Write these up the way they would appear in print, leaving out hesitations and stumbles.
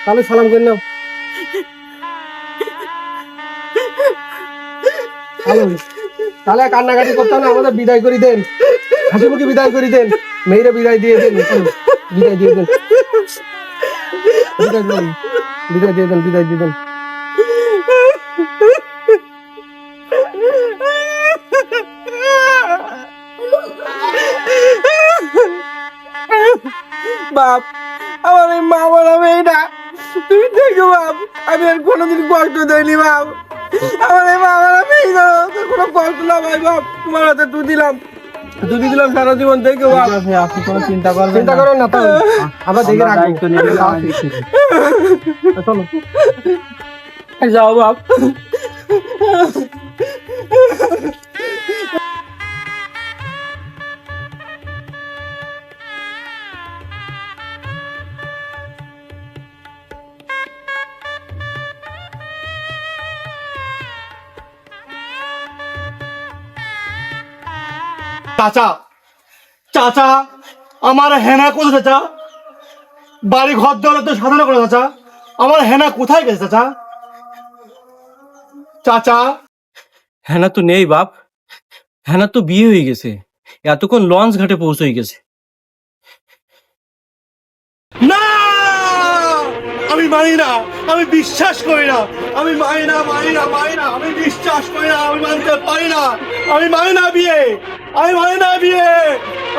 তাহলে সালাম করে নাও। তাহলে কান্নাকাটি করতে না, আমাদের বিদায় করে দেন, হাসি মুখে বিদায় করে দেন, মেয়েরা বিদায় দিয়ে দেন, বিদায় দিয়ে দেন, বিদায় দিয়ে দেন, বিদায় দিয়ে দেন। বাপ, আমার এই মা বলা মেয়েটা তুমি দেখো বাপ, আমি আর কোনোদিন কষ্ট দেয়নি বাপ। আমার এই মা বলা মেয়েটা কোনো কষ্ট না ভাই বাপ, তোমার হাতে তুই দিলাম সারা জীবন দেখো বাপ। আপনি কোনো চিন্তা করেন না, তাই আমরা দেখে রাখবো। চলো যাও বাপ। চাচা, চাচা আমার হেনা কোথায়? চাচা বাড়ি ঘর দেওয়ালে তো সাধারণ করে। চাচা আমার হেনা কোথায় গেছে? চাচা, চাচা হেনা তো নেই বাপ, হেনা তো বিয়ে হয়ে গেছে, এতক্ষণ লঞ্চ ঘাটে পৌঁছে গেছে। না, আমি মানি না, আমি বিশ্বাস করি না, আমি মানি না, আমি বিশ্বাস করি না, আমি মানতে পারি না, আমি মানি না বিয়ে, আমি মানি না বিয়ে,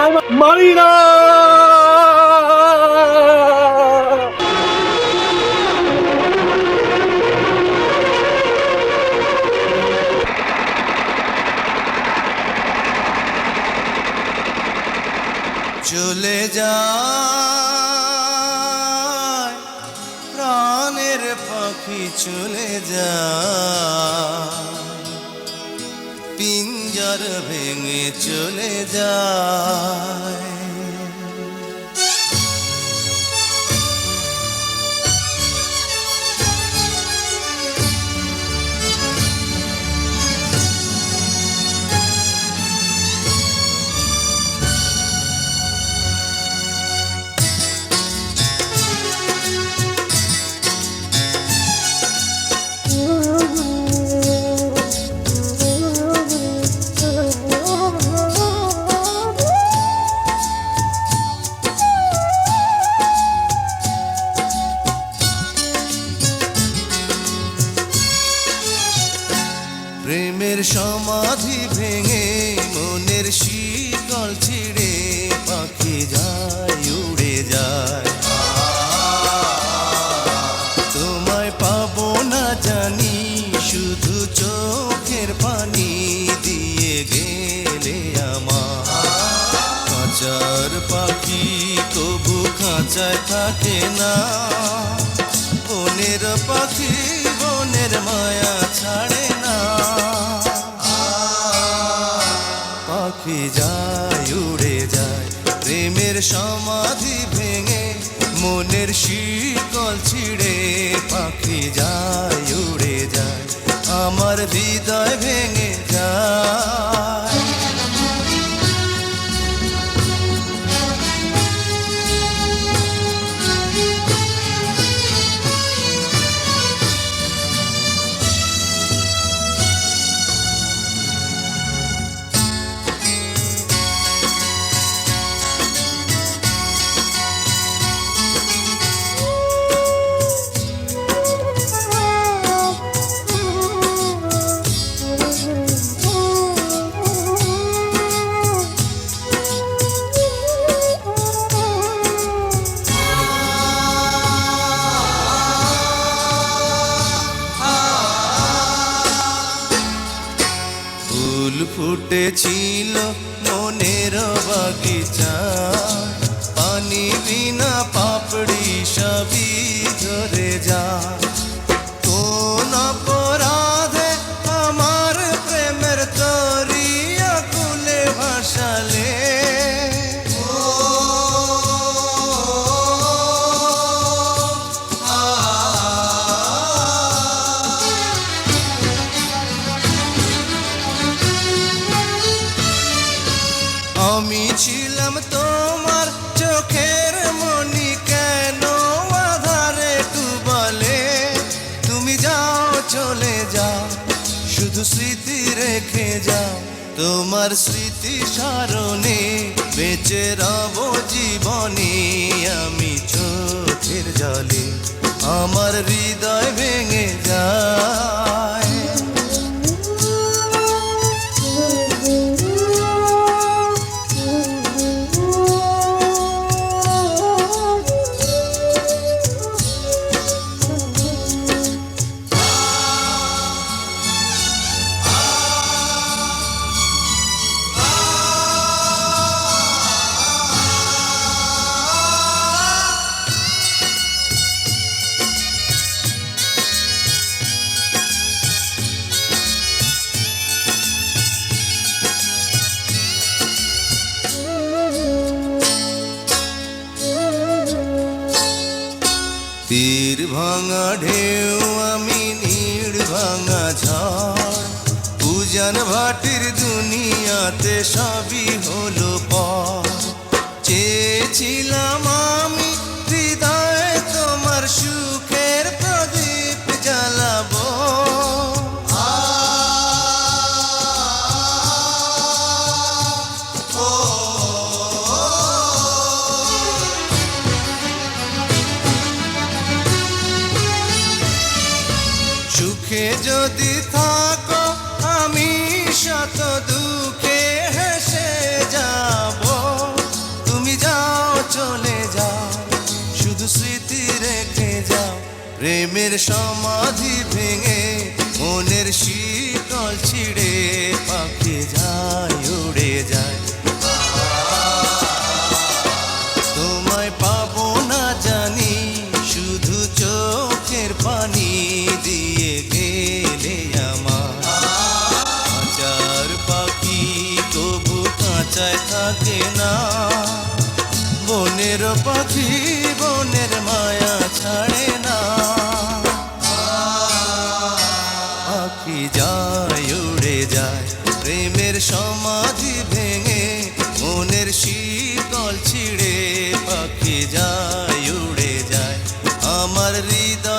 আমি মানি না। চলে যায় প্রাণের পাখি, চলে যায় পিঞ্জর ভেঙে চলে যায়। প্রেমের সমাধি ভেঙে মনের শীতল ছিঁড়ে পাখি যায়, উড়ে যায়। তোমায় পাবো না জানি, শুধু চোখের পানি দিয়ে গেলে আমার। খাঁচার পাখি তবু খাঁচায় থাকে না, বনের পাখি বনের মায়া ছাড়ে না। পাখি যায়, উড়ে যায়, প্রেমের সমাধি ভেঙে মনের শিকল ছিঁড়ে পাখি যায়, উড়ে যায়, আমার হৃদয় ভেঙে যায়। ফুল ফুটেছিল মনের বাগিচা, পানি বিনা পাপড়ি সবই সরে যা কোন অপরাধে আমার প্রেমের তরি আকুলে ভাসালে আমি ছিলাম তোমার চোখের মনি কেন আধারে ডুবালে তুমি যাও চলে যাও শুধু স্মৃতি রেখে যাও তোমার স্মৃতি স্মরণে বেঁচে রব জীবনে আমি চোখের জলে আমার হৃদয় ভেঙে যায় তীর ভাঙা ঢেউ আমি নীড় ভাঙা ঝড় উজান ভাটির দুনিয়াতে সবই হলো পর চেয়েছিলাম আমি হৃদয়ে তোমার সুখের প্রদীপ জ্বালাবো সুখে যদি থাকো আমি শত দুঃখে হেসে যাব তুমি যাও চলে যাও শুধু স্মৃতি রেখে যাও প্রেমের সমাধি ভেঙে মনের শীতল ছিঁড়ে পাখি যায় উড়ে যায় তোমায় পাবো না জানি শুধু চোখের পানি দিয়ে গেলে আমার কাঁচার পাখি তবু কাঁচায় থাকে না বনের পাখি বনের মায়া ছাড়ে না পাখি যায় উড়ে যায় প্রেমের সমাধি ভেঙে মনের শীতল ছিঁড়ে পাখি যায় উড়ে যায় আমার হৃদয়